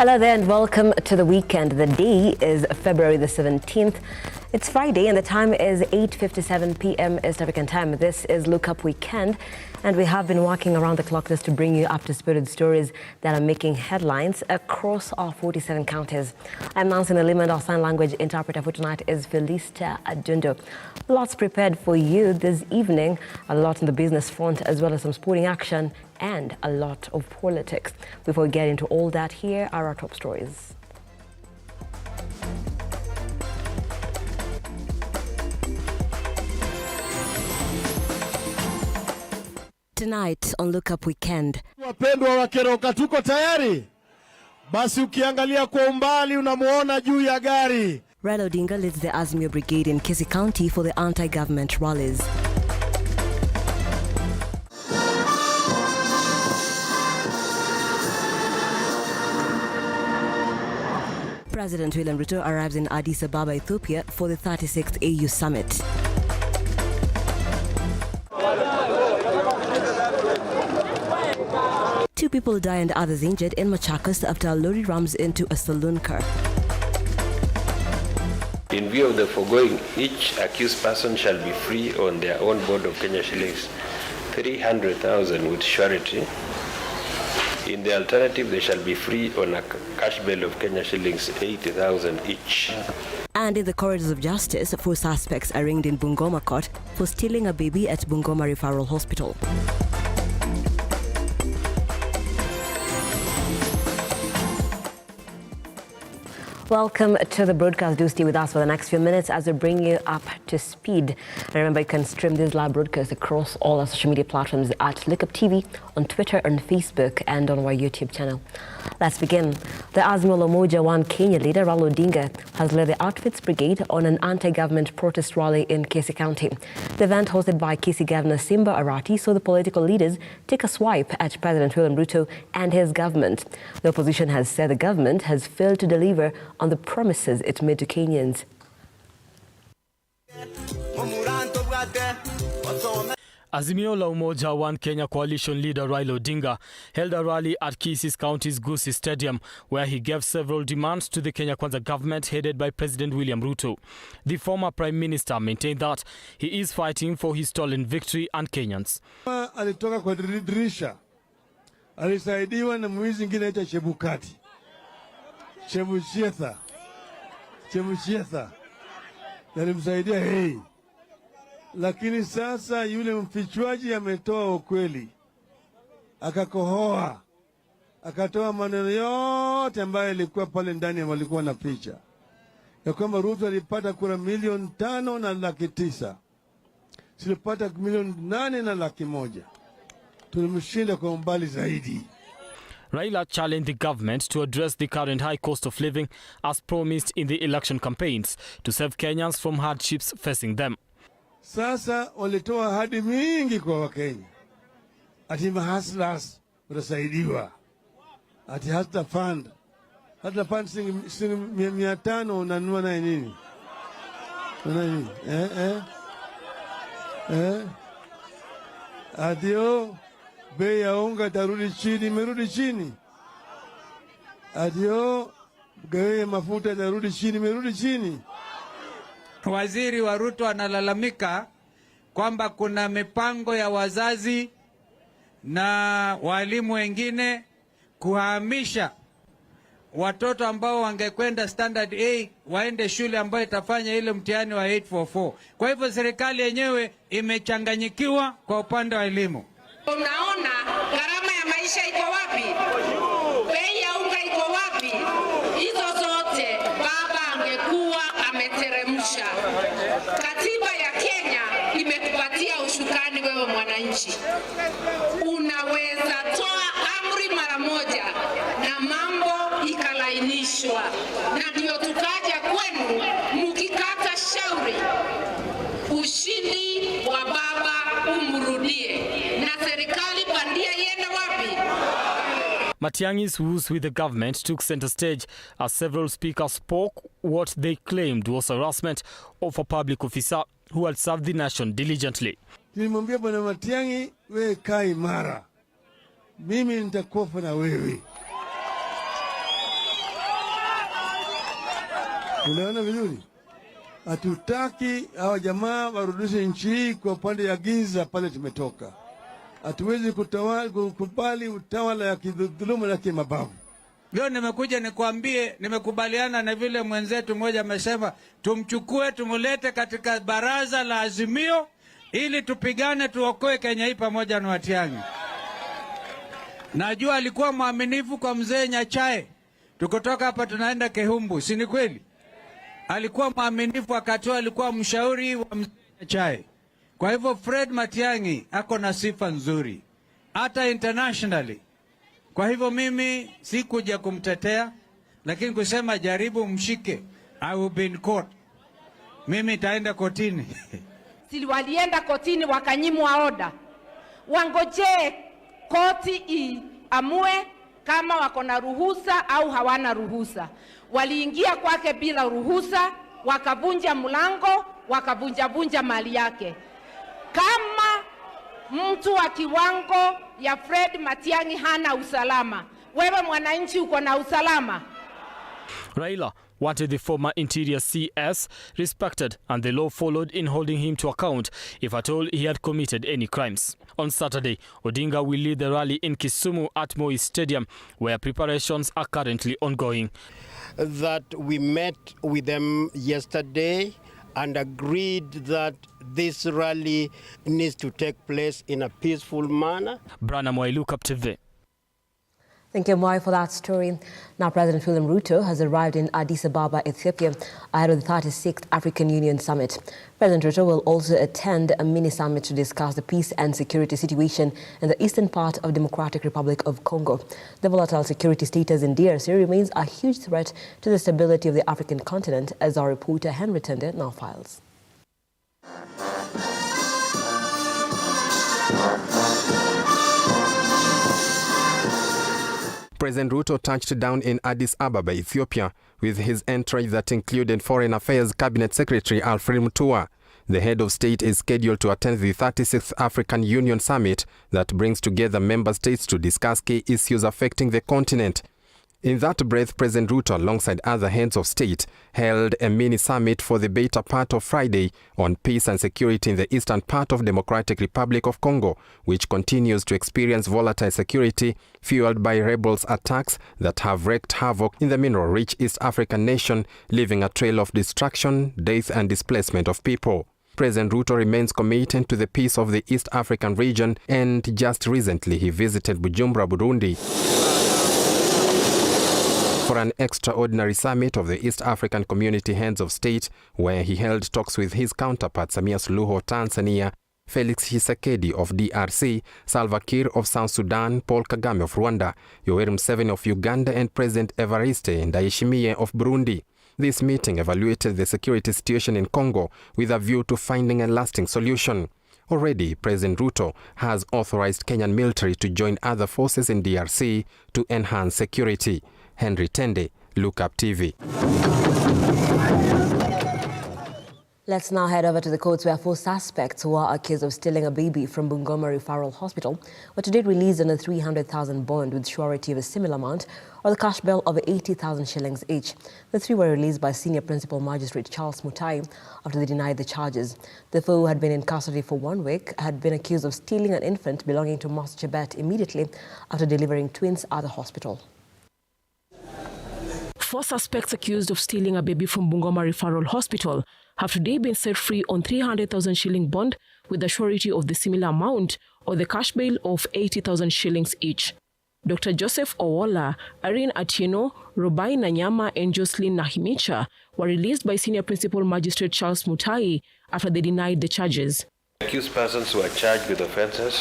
Hello there and welcome to the weekend. The day is February the 17th. It's Friday and the time is 8:57 p.m. East African time. This is Look Up Weekend and we have been working around the clock just to bring you up to speed with stories that are making headlines across our 47 counties. I'm Nancy Nelima and our sign language interpreter for tonight is Felista Adundo. Lots prepared for you this evening, a lot on the business front as well as some sporting action and a lot of politics. Before we get into all that, here are our top stories. Tonight on Look Up Weekend. Wapendwa wa Keroka, tuko tayari? Basi ukiangalia kwa umbali unamuona juu ya gari. Raila Odinga leads the Azimio Brigade in Kisii County for the anti-government rallies. President William Ruto arrives in Addis Ababa, Ethiopia for the 36th AU Summit. Two people die and others injured in Machakos after a lorry rams into a saloon car. In view of the foregoing, each accused person shall be free on their own board of Kenya shillings 300,000 with surety. In the alternative, they shall be free on a cash bail of Kenya shillings 80,000 each. And in the corridors of justice, 4 suspects are arraigned in Bungoma court for stealing a baby at Bungoma Referral Hospital. Welcome to the broadcast. Do stay with us for the next few minutes as we bring you up to speed. And remember, you can stream this live broadcast across all our social media platforms at Lookuptv, on Twitter, on Facebook, and on our YouTube channel. Let's begin. The Azimio la Umoja One Kenya leader, Raila Odinga, has led the Outfits Brigade on an anti-government protest rally in Kisii County. The event, hosted by Kisii Governor Simba Arati, saw the political leaders take a swipe at President William Ruto and his government. The opposition has said the government has failed to deliver on the promises it made to Kenyans. Azimio la Umoja One Kenya coalition leader Raila Odinga held a rally at Kisii County's Gusii Stadium where he gave several demands to the Kenya Kwanza government headed by President William Ruto. The former Prime Minister maintained that he is fighting for his stolen victory and Kenyans. Alitoka kwa dirisha. Alisaidiwa na mwizi mwingine aitwa Chebukati. Chemushietha. Nalimsaidia hei. Lakini sasa yule mfichuaji ametoa ukweli. Akakohoa. Akatoa maneno yote ambayo ilikuwa pale ndani ya walikuwa na picha. Ya kwamba Ruto alipata kura 5,900,000. Silipata 8,800,000. Tulimshinda kwa umbali zaidi. Raila challenged the government to address the current high cost of living as promised in the election campaigns to save Kenyans from hardships facing them. Sasa walitoa ahadi mingi kwa Wakenya. Ati mahaslas watasaidiwa. Ati hata fund singi 500 unanunua na nini? Adio bei ya unga tarudi chini, imerudi chini. Adio bei ya mafuta tarudi chini, imerudi chini. Waziri wa Ruto analalamika kwamba kuna mipango ya wazazi na walimu wengine kuhamisha watoto ambao wangekwenda standard A waende shule ambayo itafanya ile mtihani wa 844. Kwa hivyo serikali yenyewe imechanganyikiwa kwa upande wa elimu. Unaona gharama ya maisha iko wapi? Bei ya unga iko wapi? Hizo zote baba angekuwa ameteremsha. Katiba ya Kenya imekupatia ushukani wewe mwananchi. Unaweza toa amri mara moja na mambo ikalainishwa. Na ndio tukaja kwenu mkikata shauri. Ushindi wa baba umrudie. Na serikali bandia iende wapi? Matiang'i's woes with the government took center stage as several speakers spoke what they claimed was harassment of a public officer who had served the nation diligently. Nilimwambia Bwana Matiang'i, wewe kaa imara. Mimi nitakufa na wewe. Unaona vizuri? Hatutaki hawa jamaa warudishe nchi hii kwa upande ya giza pale tumetoka. Hatuwezi kukubali utawala ya kidhuluma na kimabavu. Leo nimekuja nikwambie, nimekubaliana na vile mwenzetu mmoja amesema, tumchukue tumulete katika baraza la Azimio ili tupigane tuokoe Kenya hii pamoja na Matiang'i. Najua alikuwa mwaminifu kwa mzee Nyachae. Tukotoka hapa tunaenda Kehumbu, si ni kweli? Alikuwa mwaminifu akatoa, alikuwa mshauri wa mzee Nyachae. Kwa hivyo Fred Matiang'i ako na sifa nzuri hata internationally. Kwa hivyo mimi sikuja kumtetea, lakini kusema jaribu mshike, I will be in court. Mimi taenda kotini. Sili walienda kotini wakanyimwa oda. Wangoje koti iamue kama wako na ruhusa au hawana ruhusa. Waliingia kwake bila ruhusa, wakavunja mlango, wakavunja mali yake. Kama mtu wa kiwango ya Fred Matiang'i hana usalama, wewe mwananchi uko na usalama? Raila wanted the former Interior CS respected, and the law followed in holding him to account if at all he had committed any crimes. On Saturday, Odinga will lead the rally in Kisumu at Moi Stadium, where preparations are currently ongoing. That we met with them yesterday and agreed that this rally needs to take place in a peaceful manner. Brana Mwai, Lookuptv. Thank you, Mwai, for that story. Now, President William Ruto has arrived in Addis Ababa, Ethiopia, ahead of the 36th African Union Summit. President Ruto will also attend a mini-summit to discuss the peace and security situation in the eastern part of Democratic Republic of Congo. The volatile security status in DRC remains a huge threat to the stability of the African continent, as our reporter Henry Tende now files. President Ruto touched down in Addis Ababa, Ethiopia, with his entourage that included Foreign Affairs Cabinet Secretary Alfred Mutua. The head of state is scheduled to attend the 36th African Union Summit that brings together member states to discuss key issues affecting the continent. In that breath, President Ruto, alongside other heads of state, held a mini-summit for the better part of Friday on peace and security in the eastern part of Democratic Republic of Congo, which continues to experience volatile security fueled by rebels' attacks that have wreaked havoc in the mineral-rich East African nation, leaving a trail of destruction, death and displacement of people. President Ruto remains committed to the peace of the East African region, and just recently he visited Bujumbura, Burundi, for an extraordinary summit of the East African Community Heads of State, where he held talks with his counterpart Samia Suluhu of Tanzania, Felix Tshisekedi of DRC, Salva Kiir of South Sudan, Paul Kagame of Rwanda, Yoweri Museveni of Uganda, and President Evariste Ndayishimiye of Burundi. This meeting evaluated the security situation in Congo with a view to finding a lasting solution. Already, President Ruto has authorized Kenyan military to join other forces in DRC to enhance security. Henry Tende, Lookuptv. Let's now head over to the courts, where 4 suspects who are accused of stealing a baby from Bungoma Referral Hospital were today released on a 300,000 bond with surety of a similar amount, or the cash bail of 80,000 shillings each. The 3 were released by Senior Principal Magistrate Charles Mutai after they denied the charges. The 4 who had been in custody for 1 week had been accused of stealing an infant belonging to Master Chebet immediately after delivering twins at the hospital. 4 suspects accused of stealing a baby from Bungoma Referral Hospital have today been set free on 300,000 shilling bond with the surety of the similar amount, or the cash bail of 80,000 shillings each. Dr. Joseph Owola, Irene Atieno, Robai Nanyama, and Jocelyn Nahimicha were released by Senior Principal Magistrate Charles Mutai after they denied the charges. Accused persons who are charged with offences,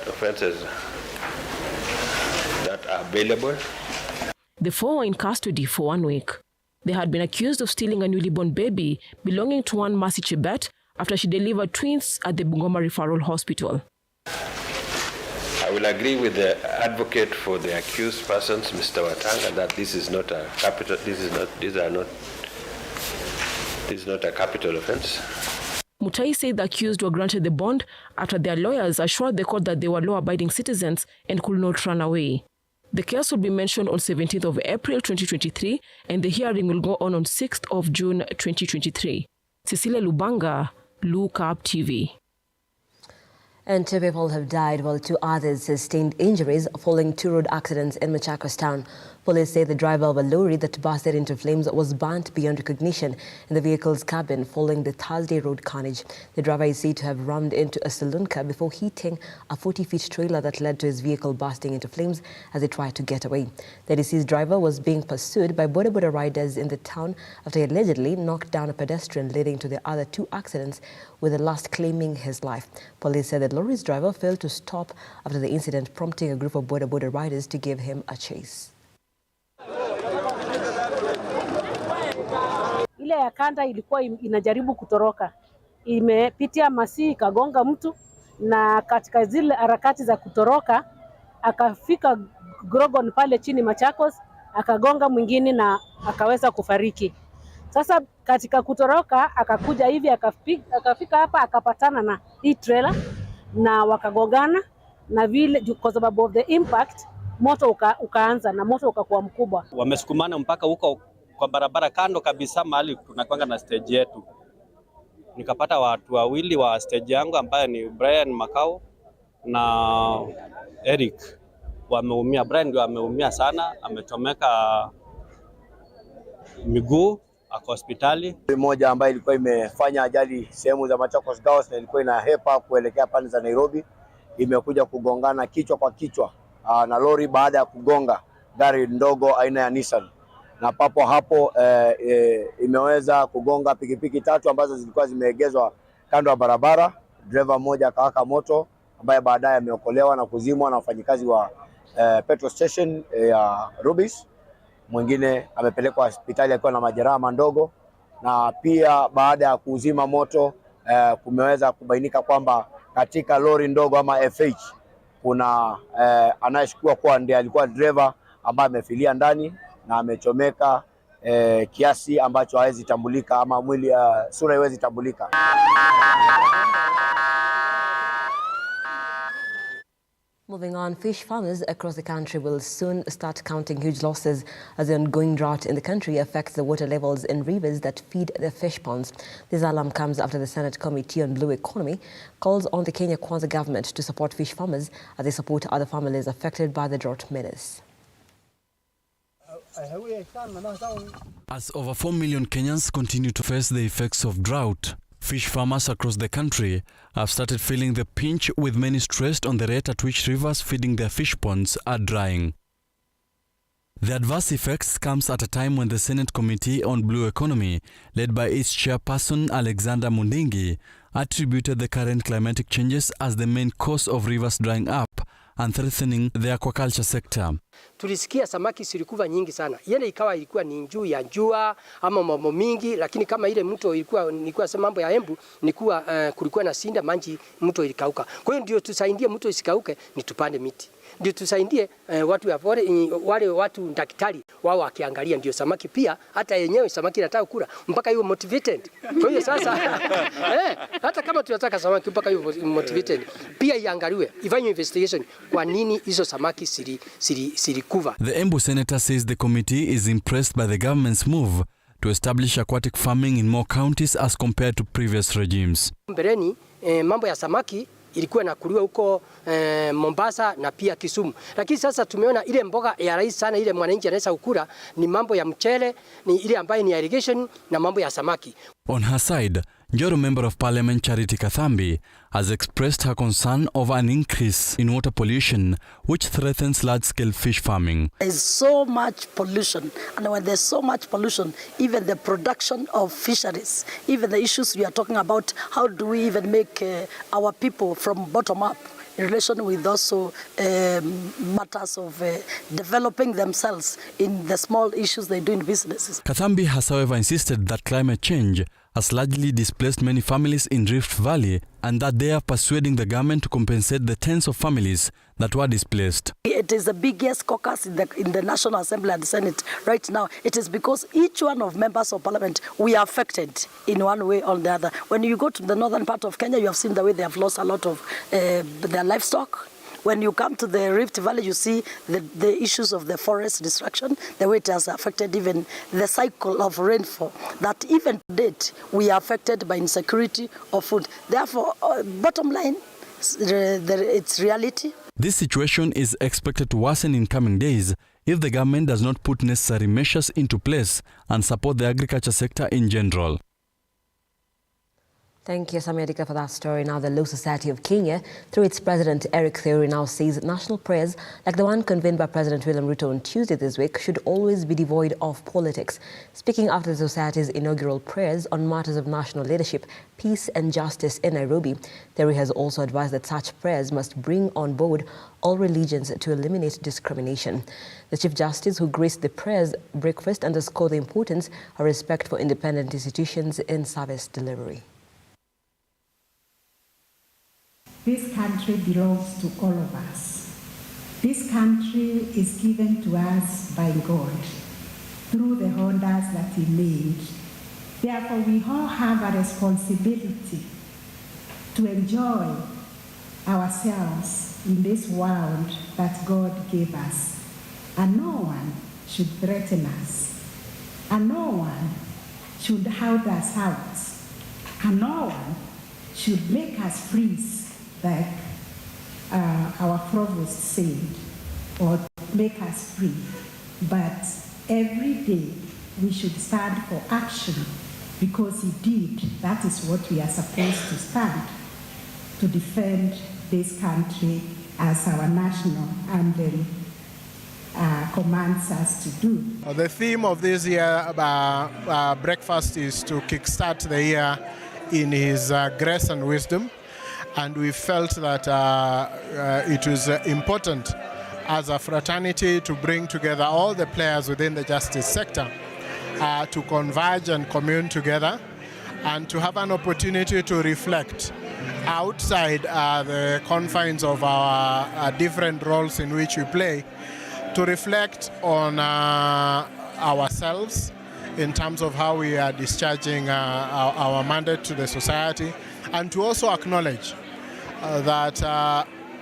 offences that are bailable. The 4 were in custody for 1 week. They had been accused of stealing a newly born baby belonging to one Mercy Chebet after she delivered twins at the Bungoma Referral Hospital. I will agree with the advocate for the accused persons, Mr. Watanga, that this is not a capital. This is not a capital offence. Mutai said the accused were granted the bond after their lawyers assured the court that they were law-abiding citizens and could not run away. The case will be mentioned on 17th of April 2023 and the hearing will go on 6th of June 2023. Cecilia Lubanga, Lookuptv. And 2 people have died while 2 others sustained injuries following 2 road accidents in Machakos town. Police say the driver of a lorry that busted into flames was burnt beyond recognition in the vehicle's cabin following the Thursday road carnage. The driver is said to have rammed into a saloon car before hitting a 40-foot trailer that led to his vehicle bursting into flames as he tried to get away. The deceased driver was being pursued by boda riders in the town after he allegedly knocked down a pedestrian, leading to the other 2 accidents, with the last claiming his life. Police said that lorry's driver failed to stop after the incident, prompting a group of boda riders to give him a chase. Ile ya kanda ilikuwa inajaribu kutoroka, imepitia masi ikagonga mtu, na katika zile harakati za kutoroka akafika Grogon pale chini Machakos, akagonga mwingine na akaweza kufariki. Sasa katika kutoroka akakuja hivi akafika hapa akapatana na hii trailer na wakagongana, na vile kwa sababu of the impact moto ukaanza na moto ukakuwa mkubwa. Wamesukumana mpaka huko kwa barabara kando kabisa mahali tunakwanga na stage yetu. Nikapata watu wawili wa stage yangu ambaye ni Brian Makao na Eric wameumia. Brian ndio ameumia sana, amechomeka miguu, ako hospitali. Mmoja ambaye ilikuwa imefanya ajali sehemu za Machakos Girls na ilikuwa inahepa kuelekea pande za Nairobi, imekuja kugongana kichwa kwa kichwa na lori baada ya kugonga gari ndogo aina ya Nissan. Na papo hapo imeweza kugonga pikipiki 3 ambazo zilikuwa zimeegezwa kando ya barabara. Driver mmoja akawaka moto ambaye baadaye ameokolewa na kuzimwa na wafanyikazi wa petrol station ya Rubis. Mwingine amepelekwa hospitali akiwa na majeraha madogo, na pia baada ya kuzima moto kumeweza kubainika kwamba katika lori ndogo ama FH kuna anayeshukiwa kuwa ndiye alikuwa driver ambaye amefilia ndani na amechomeka kiasi ambacho hawezi tambulika ama mwili sura haiwezi tambulika. Moving on, fish farmers across the country will soon start counting huge losses as the ongoing drought in the country affects the water levels in rivers that feed their fish ponds. This alarm comes after the Senate Committee on Blue Economy calls on the Kenya Kwanza government to support fish farmers as they support other families affected by the drought menace. As over 4 million Kenyans continue to face the effects of drought, fish farmers across the country have started feeling the pinch, with many stressed on the rate at which rivers feeding their fish ponds are drying. The adverse effects comes at a time when the Senate Committee on Blue Economy, led by its chairperson Alexander Mundingi, attributed the current climatic changes as the main cause of rivers drying up and threatening the aquaculture sector. Tulisikia samaki zilikuwa nyingi sana. Yene ilikuwa ni juu ya jua ama mambo mingi, lakini kama ile mto nilikuwa sema mambo ya Embu, kulikuwa na sinda maji, mto ilikauka. Kwa hiyo ndio tusaidie mto isikauke, ni tupande miti. Ndio tusaidie watu ya wale watu daktari wao wakiangalia, ndio samaki pia hata yenyewe samaki nataka kula mpaka hiyo motivated. Kwa hiyo sasa hata kama tunataka samaki mpaka hiyo motivated pia iangaliwe, ifanye investigation kwa nini hizo samaki silikuva. The Embu senator says the committee is impressed by the government's move to establish aquatic farming in more counties as compared to previous regimes. Mbeleni mambo ya samaki ilikuwa nakuliwa huko Mombasa na pia Kisumu. Lakini sasa tumeona ile mboga ya rahisi sana ile mwananchi anaweza kukula ni mambo ya mchele, ni ile ambayo ni irrigation na mambo ya samaki. On her side, Njoro Member of Parliament Charity Kathambi has expressed her concern over an increase in water pollution which threatens large-scale fish farming. There's so much pollution, and when there's so much pollution, even the production of fisheries, even the issues we are talking about, how do we even make our people from bottom up in relation with also matters of developing themselves in the small issues they do in businesses. Kathambi has however insisted that climate change has largely displaced many families in Rift Valley and that they are persuading the government to compensate the tens of families that were displaced. It is the biggest caucus in the National Assembly and the Senate right now. It is because each one of members of parliament, we are affected in one way or the other. When you go to the northern part of Kenya, you have seen the way they have lost a lot of their livestock. When you come to the Rift Valley, you see the issues of the forest destruction, the way it has affected even the cycle of rainfall, that even to date, we are affected by insecurity of food. Therefore, bottom line, it's reality. This situation is expected to worsen in coming days if the government does not put necessary measures into place and support the agriculture sector in general. Thank you, Samia Dika, for that story. Now, the Law Society of Kenya, through its president, Eric Theory, now says national prayers, like the one convened by President William Ruto on Tuesday this week, should always be devoid of politics. Speaking after the Society's inaugural prayers on matters of national leadership, peace and justice in Nairobi, Theory has also advised that such prayers must bring on board all religions to eliminate discrimination. The Chief Justice, who graced the prayers breakfast, underscored the importance of respect for independent institutions in service delivery. This country belongs to all of us. This country is given to us by God through the wonders that He made. Therefore, we all have a responsibility to enjoy ourselves in this world that God gave us. And no one should threaten us. And no one should hold us out. And no one should make us freeze, like our provost said, or make us free. But every day we should stand for action, because indeed that is what we are supposed to stand, to defend this country as our national anthem commands us to do. The theme of this year breakfast is to kickstart the year in His grace and wisdom. And we felt that it was important as a fraternity to bring together all the players within the justice sector to converge and commune together, and to have an opportunity to reflect outside the confines of our different roles in which we play, to reflect on ourselves in terms of how we are discharging our mandate to the society, and to also acknowledge that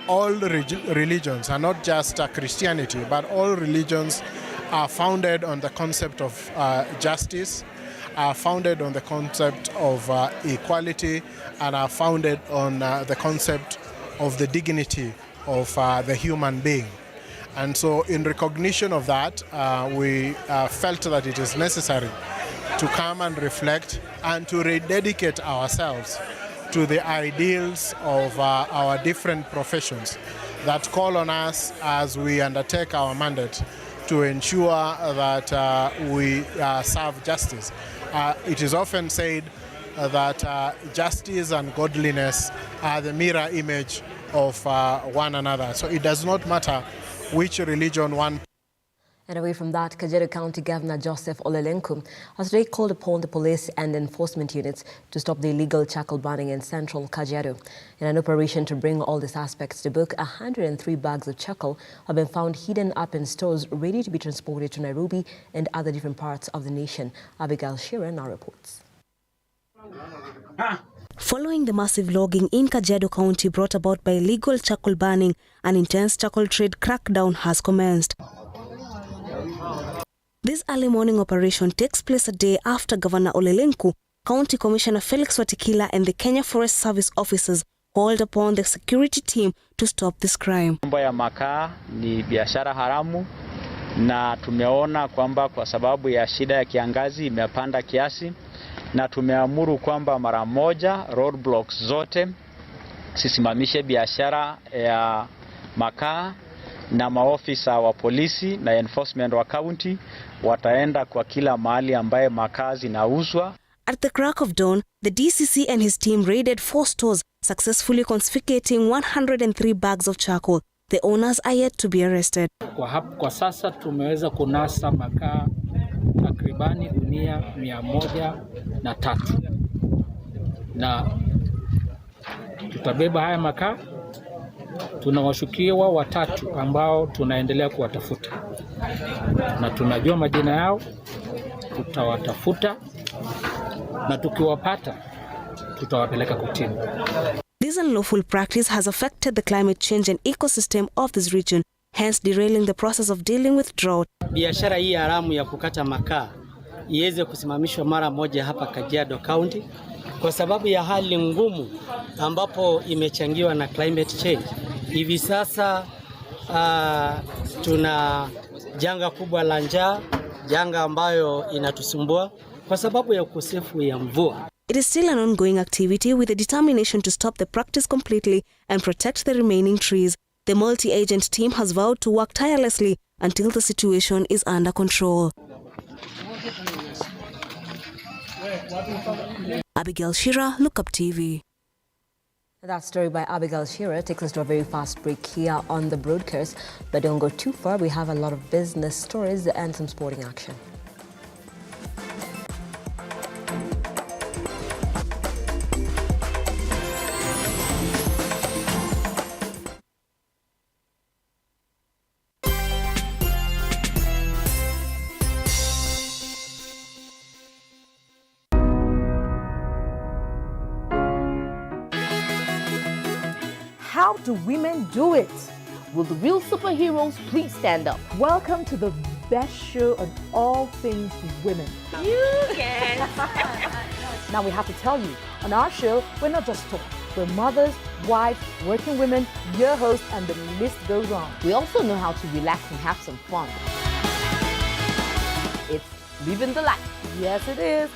all religions are not just Christianity, but all religions are founded on the concept of justice, are founded on the concept of equality, and are founded on the concept of the dignity of the human being. And so in recognition of that, we felt that it is necessary to come and reflect and to rededicate ourselves to the ideals of our different professions that call on us as we undertake our mandate to ensure that we serve justice. It is often said that justice and godliness are the mirror image of one another. So it does not matter which religion one. And away from that, Kajiado County Governor Joseph Ole Lenku has today called upon the police and enforcement units to stop the illegal charcoal burning in central Kajiado. In an operation to bring all these aspects to book, 103 bags of charcoal have been found hidden up in stores ready to be transported to Nairobi and other different parts of the nation. Abigail Shearer now reports. Following the massive logging in Kajiado County brought about by illegal charcoal burning, an intense charcoal trade crackdown has commenced. This early morning operation takes place a day after Governor Ole Lenku, County Commissioner Felix Watikila and the Kenya Forest Service officers called upon the security team to stop this crime. Mambo ya makaa ni biashara haramu, na tumeona kwamba kwa sababu ya shida ya kiangazi imepanda kiasi, na tumeamuru kwamba mara moja roadblocks zote sisimamishe biashara ya makaa, na maofisa wa polisi na enforcement wa county wataenda kwa kila mahali ambaye makaa zinauzwa. At the crack of dawn, the DCC and his team raided 4 stores, successfully confiscating 103 bags of charcoal. The owners are yet to be arrested. Kwa sasa tumeweza kunasa makaa takribani gunia 103, na tutabeba haya makaa. Tuna washukiwa 3 ambao tunaendelea kuwatafuta, na tunajua majina yao. Tutawatafuta na tukiwapata tutawapeleka kotini. This This unlawful practice has affected the climate change and ecosystem of this region, hence derailing the process of dealing with drought. Biashara hii haramu ya kukata makaa iweze kusimamishwa mara moja hapa Kajiado County kwa sababu ya hali ngumu ambapo imechangiwa na climate change. Hivi sasa tuna janga kubwa la njaa, janga ambayo inatusumbua kwa sababu ya ukosefu ya mvua. It is still an ongoing activity with a determination to stop the practice completely and protect the remaining trees. The multi-agent team has vowed to work tirelessly until the situation is under control. Abigail Shira, Lookuptv. That story by Abigail Shira takes us to a very fast break here on the broadcast. But don't go too far. We have a lot of business stories and some sporting action. How do women do it? Will the real superheroes please stand up? Welcome to the best show on all things women. You can. Now we have to tell you, on our show, we're not just talk. We're mothers, wives, working women, your hosts, and the list goes on. We also know how to relax and have some fun. It's living the life. Yes, it is.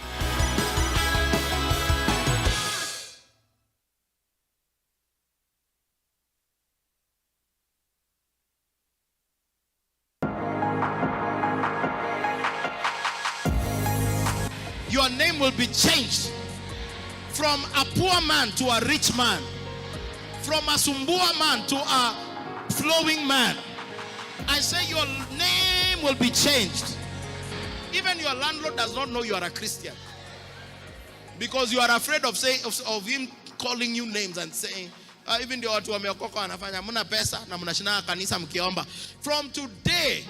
Your name will be changed from a poor man to a rich man, from a sumbua man to a flowing man. I say your name will be changed. Even your landlord does not know you are a Christian because you are afraid of saying of him calling you names and saying even the watu wameokoka wanafanya muna pesa na mnashina kanisa mkiomba. From today,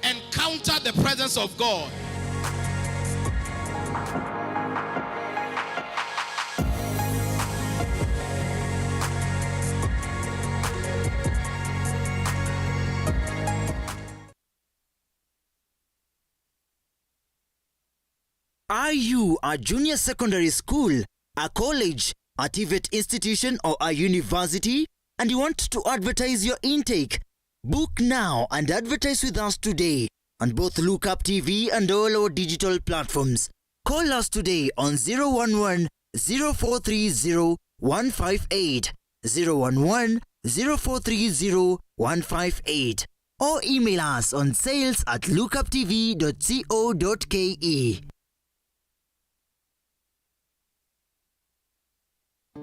encounter the presence of God. Are you a junior secondary school, a college, a TVET institution or a university and you want to advertise your intake? Book now and advertise with us today on both Lookuptv and all our digital platforms. Call us today on 011 0430 158, 011 0430 158 or email us on sales@lookuptv.co.ke.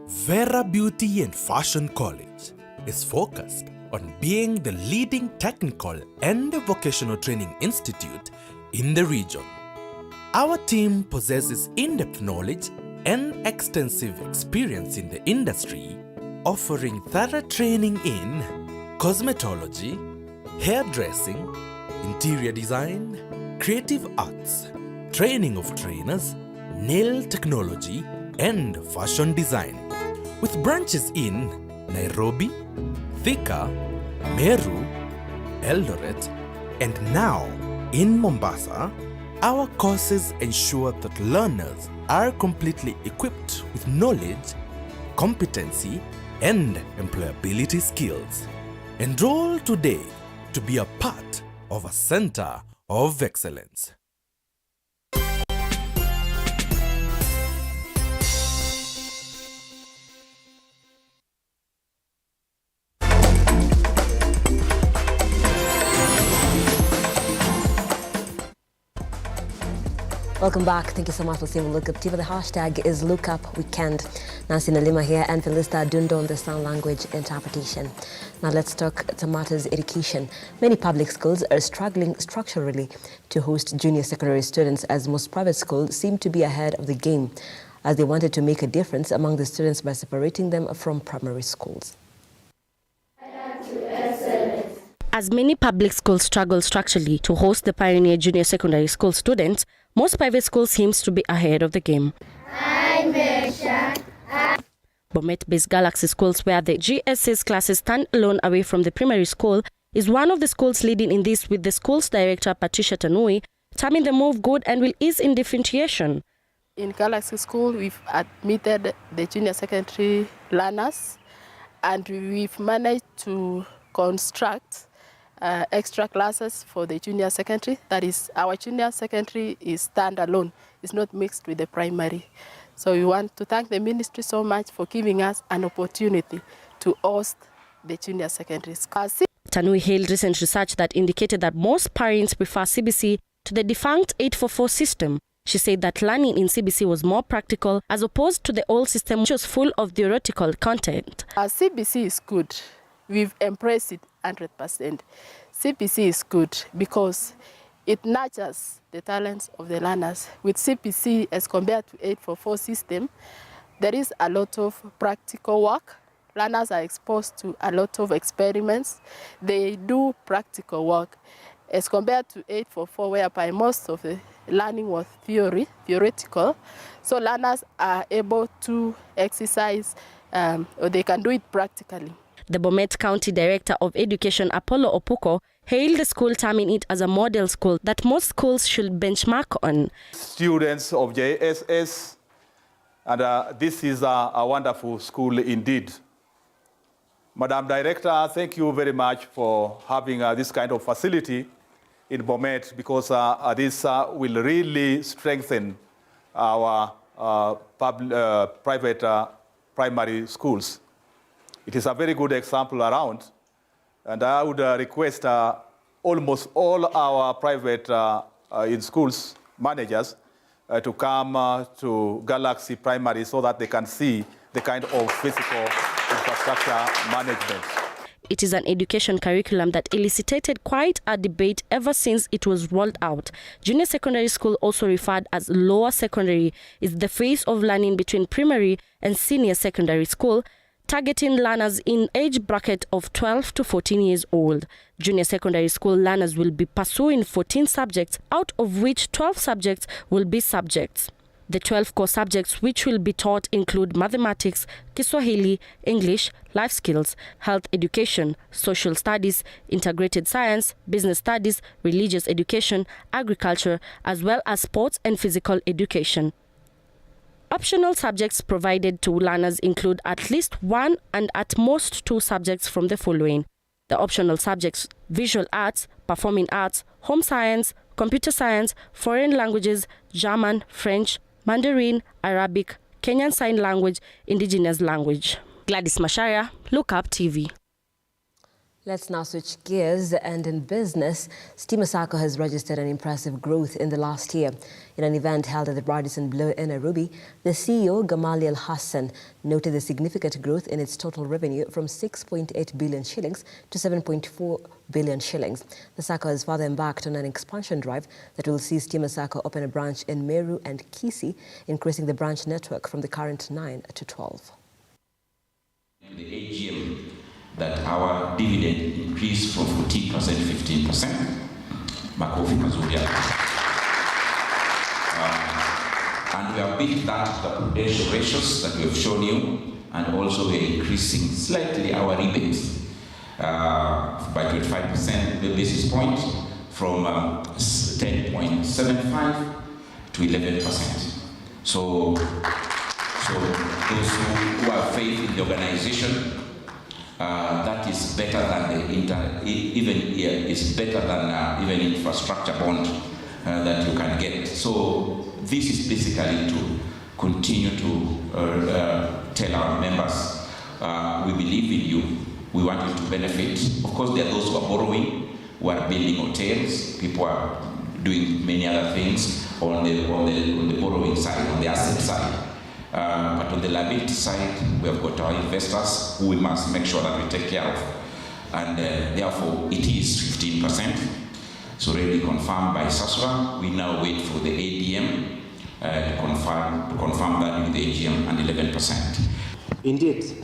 Vera Beauty and Fashion College is focused on being the leading technical and vocational training institute in the region. Our team possesses in-depth knowledge and extensive experience in the industry, offering thorough training in cosmetology, hairdressing, interior design, creative arts, training of trainers, nail technology, and fashion design, with branches in Nairobi, Thika, Meru, Eldoret, and now in Mombasa. Our courses ensure that learners are completely equipped with knowledge, competency, and employability skills. Enroll today to be a part of a center of excellence. Welcome back. Thank you so much for seeing Lookuptv. The hashtag is LookUpWeekend. Nancy Nelima here and Felista Dundo on the sound language interpretation. Now let's talk to matters education. Many public schools are struggling structurally to host junior secondary students, as most private schools seem to be ahead of the game, as they wanted to make a difference among the students by separating them from primary schools. As many public schools struggle structurally to host the pioneer junior secondary school students, most private schools seems to be ahead of the game. Bomet-based Galaxy Schools, where the GSS classes stand alone away from the primary school, is one of the schools leading in this, with the school's director, Patricia Tanui, terming the move good and will ease in differentiation. In Galaxy School, we've admitted the junior secondary learners, and we've managed to construct extra classes for the junior secondary. That is, our junior secondary is standalone. It's not mixed with the primary. So we want to thank the ministry so much for giving us an opportunity to host the junior secondary school. Tanui hailed recent research that indicated that most parents prefer CBC to the defunct 844 system. She said that learning in CBC was more practical as opposed to the old system, which was full of theoretical content. CBC is good. We've embraced it 100%. CBC is good because it nurtures the talents of the learners. With CBC, as compared to 844 system, there is a lot of practical work. Learners are exposed to a lot of experiments. They do practical work as compared to 844, whereby most of the learning was theoretical. So learners are able to exercise or they can do it practically. The Bomet County Director of Education, Apollo Opuko, hailed the school, terming it as a model school that most schools should benchmark on. Students of JSS, and this is a wonderful school indeed. Madam Director, thank you very much for having this kind of facility in Bomet, because this will really strengthen our private primary schools. It is a very good example around, and I would request almost all our private in schools managers to come to Galaxy Primary so that they can see the kind of physical infrastructure management. It is an education curriculum that elicited quite a debate ever since it was rolled out. Junior secondary school, also referred as lower secondary, is the phase of learning between primary and senior secondary school, targeting learners in age bracket of 12 to 14 years old. Junior secondary school learners will be pursuing 14 subjects, out of which 12 subjects will be subjects. The 12 core subjects which will be taught include mathematics, Kiswahili, English, life skills, health education, social studies, integrated science, business studies, religious education, agriculture, as well as sports and physical education. Optional subjects provided to learners include at least one and at most two subjects from the following. The optional subjects: visual arts, performing arts, home science, computer science, foreign languages, German, French, Mandarin, Arabic, Kenyan Sign Language, Indigenous language. Gladys Macharia, Lookuptv. Let's now switch gears, and in business, Stima Sacco has registered an impressive growth in the last year. In an event held at the Radisson Blu in Nairobi, the CEO, Gamaliel Hassan, noted the significant growth in its total revenue from 6.8 billion shillings to 7.4 billion shillings. The Sacco has further embarked on an expansion drive that will see Stima Sacco open a branch in Meru and Kisii, increasing the branch network from the current 9 to 12. The AGM that our dividend increased from 14% to 15%. Makofi mazuri and we have built that the prudential ratios that we have shown you, and also we are increasing slightly our rebates by 25% basis point from 10.75 to 11%. So those who have faith in the organization, that is better than even infrastructure bond that you can get. So this is basically to continue to tell our members, we believe in you, we want you to benefit. Of course, there are those who are borrowing, who are building hotels, people are doing many other things on the borrowing side, on the asset side. But on the liability side, we have got our investors who we must make sure that we take care of. And therefore, it is 15%. It's already confirmed by SASRA. We now wait for the ADM to confirm that with the AGM, and 11%. Indeed,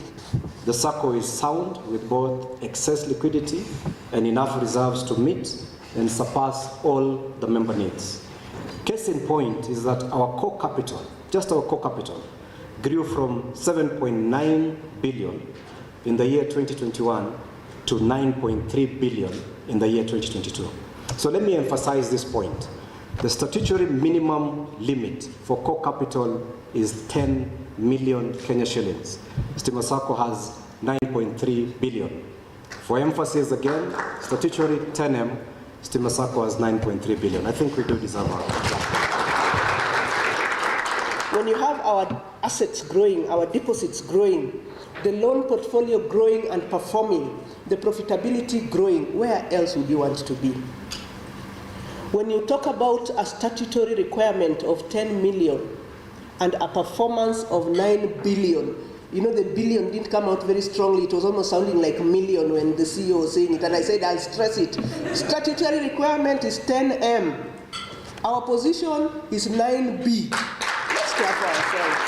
the SACCO is sound with both excess liquidity and enough reserves to meet and surpass all the member needs. Case in point is that our core capital, just our core capital, grew from 7.9 billion in the year 2021 to 9.3 billion in the year 2022. So let me emphasize this point. The statutory minimum limit for core capital is 10 million Kenya shillings. Stima Sacco has 9.3 billion. For emphasis again, statutory 10M, Stima Sacco has 9.3 billion. I think we do deserve our applause. When you have our assets growing, our deposits growing, the loan portfolio growing and performing, the profitability growing, where else would you want to be? When you talk about a statutory requirement of 10 million and a performance of 9 billion, you know the billion didn't come out very strongly. It was almost sounding like a million when the CEO was saying it, and I said I'll stress it. Statutory requirement is 10M. Our position is 9B. Let's clap for ourselves.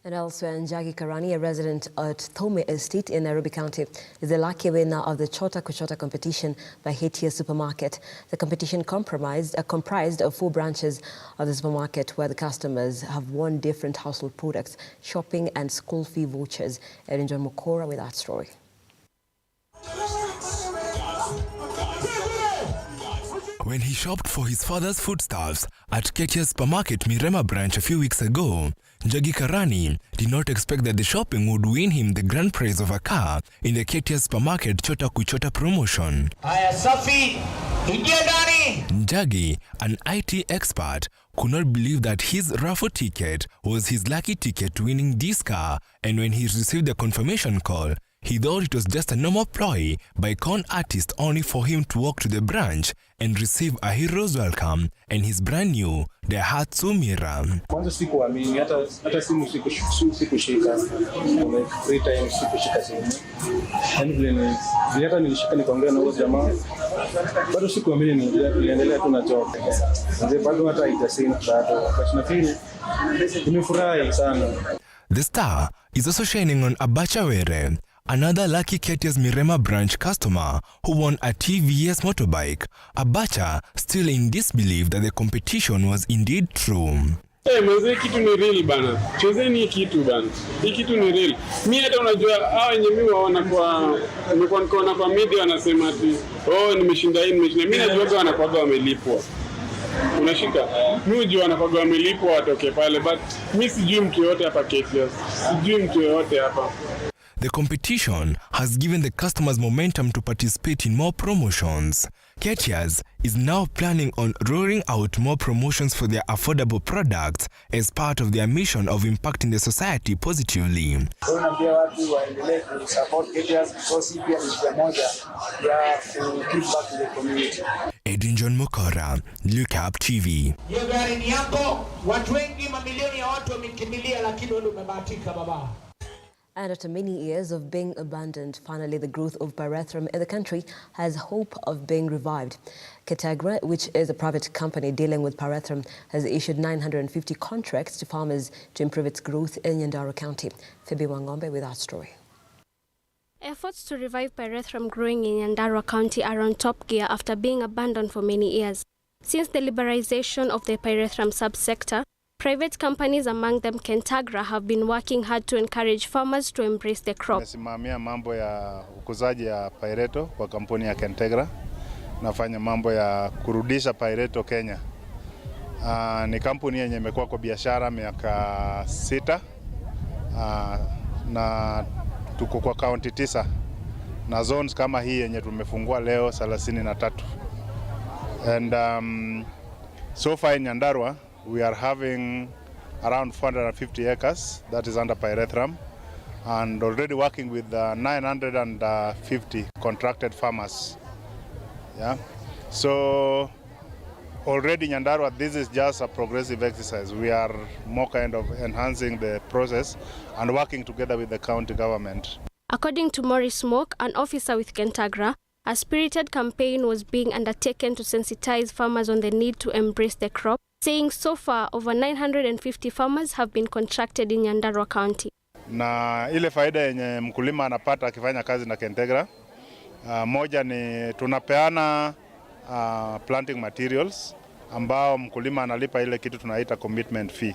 And elsewhere, Njagi Karani, a resident at Thome Estate in Nairobi County, is the lucky winner of the Chota Kuchota competition by Hatia Supermarket. The competition comprised of 4 branches of the supermarket where the customers have won different household products, shopping and school fee vouchers. Erin John Mukora with that story. When he shopped for his father's foodstuffs at Ketia's Supermarket Mirema branch a few weeks ago, Njagi Karani did not expect that the shopping would win him the grand prize of a car in the Ketia's Supermarket Chota Kuchota promotion. Njagi, an IT expert, could not believe that his raffle ticket was his lucky ticket to winning this car, and when he received the confirmation call, he thought it was just a normal ploy by con artist only for him to walk to the branch and receive a hero's welcome and his brand new Daihatsu Mira. Kwanza sikuamini hata simu sikushika. Free time sikushika simu. Yaani vile hata nilishika nikaongea na huyo jamaa. Bado sikuamini niliendelea tu na job. Bado hata haijasini bado. But nafikiri nimefurahi sana. The star is also shining on Abacha Were, another lucky Ketia's Mirema branch customer who won a TVS motorbike. Abacha still in disbelief that the competition was indeed true. Mzee kitu ni real bana. Chezeni kitu bana. Hii kitu ni real. Mimi hata unajua wenye mimi waona nimekuwa nikaona kwa media wanasema ati nimeshinda hii nimeshinda. Mimi najua wanakuwa wamelipwa. Unashika? Mimi najua wanakuwa wamelipwa watoke pale, but mimi sijui mtu yote hapa Ketia's. Sijui mtu yote hapa. The competition has given the customers momentum to participate in more promotions. Ketia's is now planning on rolling out more promotions for their affordable products as part of their mission of impacting the society positively. Tunaambia watu waendelee kusupport Ketia's because pia ni njia moja ya give back to the community. Erin John Mukora, Lookuptv. Hiyo gari ni yako. Watu wengi mamilioni ya watu wamekimbilia lakini wewe umebahatika baba. And after many years of being abandoned, finally the growth of pyrethrum in the country has hope of being revived. Ketagra, which is a private company dealing with pyrethrum, has issued 950 contracts to farmers to improve its growth in Nyandarua County. Phoebe Wangombe with our story. Efforts to revive pyrethrum growing in Nyandarua County are on top gear after being abandoned for many years. Since the liberalization of the pyrethrum subsector, private companies, among them Kentagra, have been working hard to encourage farmers to embrace the crop. Nasimamia mambo ya ukuzaji ya pyreto kwa kampuni ya Kentagra. Nafanya mambo ya kurudisha pyreto Kenya. Ni kampuni yenye imekuwa kwa biashara miaka 6 na tuko kwa county 9 na zones kama hii yenye tumefungua leo 33. And so far in Nyandarua we are having around 450 acres that is under pyrethrum and already working with 950 contracted farmers. Yeah. So already in Nyandarua, this is just a progressive exercise. We are more kind of enhancing the process and working together with the county government. According to Maurice Smoke, an officer with Kentagra, a spirited campaign was being undertaken to sensitize farmers on the need to embrace the crop, saying so far over 950 farmers have been contracted in Nyandarua County. Na ile faida yenye mkulima anapata akifanya kazi na Kentagra, moja ni tunapeana planting materials ambao mkulima analipa ile kitu tunaita commitment fee.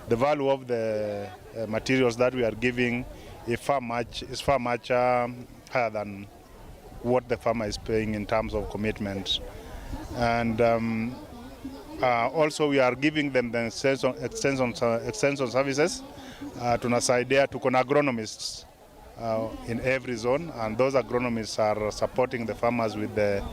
the value of the materials that we are giving is far much higher than what the farmer is paying in terms of commitment. And also we are giving them the extension services. Tunasaidia, tuko na agronomists in every zone, and those agronomists are supporting the farmers with the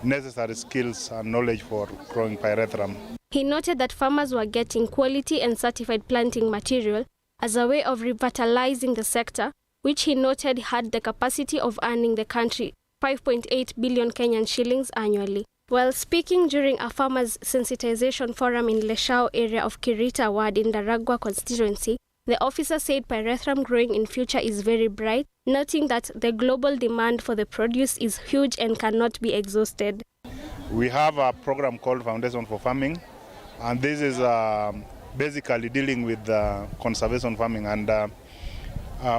necessary skills and knowledge for growing pyrethrum. He noted that farmers were getting quality and certified planting material as a way of revitalizing the sector, which he noted had the capacity of earning the country 5.8 billion Kenyan shillings annually. While speaking during a farmers' sensitization forum in Leshao area of Kirita ward in Daragwa constituency, the officer said pyrethrum growing in future is very bright, noting that the global demand for the produce is huge and cannot be exhausted. We have a program called Foundation for Farming, and this is basically dealing with conservation farming. And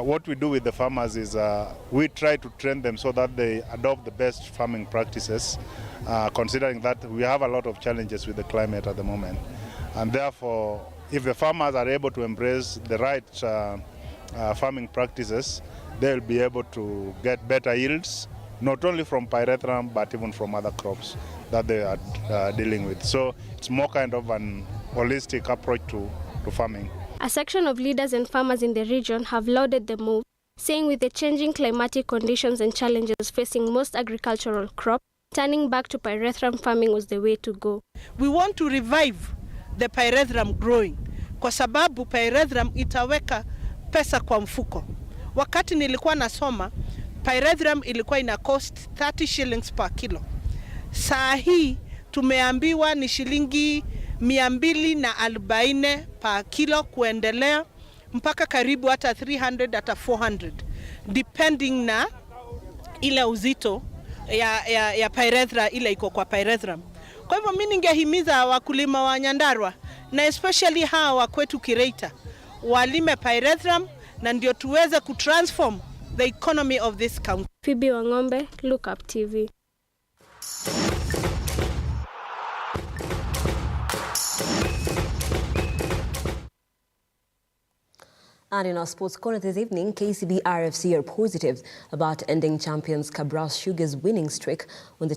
what we do with the farmers is we try to train them so that they adopt the best farming practices, considering that we have a lot of challenges with the climate at the moment. And therefore, if the farmers are able to embrace the right farming practices, they'll be able to get better yields, not only from pyrethrum, but even from other crops that they are dealing with. So it's more kind of an holistic approach to farming. A section of leaders and farmers in the region have lauded the move, saying with the changing climatic conditions and challenges facing most agricultural crops, turning back to pyrethrum farming was the way to go. We want to revive the pyrethrum growing kwa sababu pyrethrum itaweka pesa kwa mfuko. Wakati nilikuwa nasoma, pyrethrum ilikuwa ina cost 30 shillings per kilo. Saa hii tumeambiwa ni shilingi 240 per kilo kuendelea mpaka karibu hata 300 hata 400 depending na ile uzito ya pyrethrum ile iko kwa pyrethrum. Kwa hivyo mimi ningehimiza wakulima wa Nyandarua na especially hawa wa kwetu Kirita walime pyrethrum na ndio tuweze kutransform the economy of this county. Phoebe Wangombe, Lookuptv. And in our sports corner this evening, KCB RFC are positive about ending champions Kabras Sugar's winning streak when the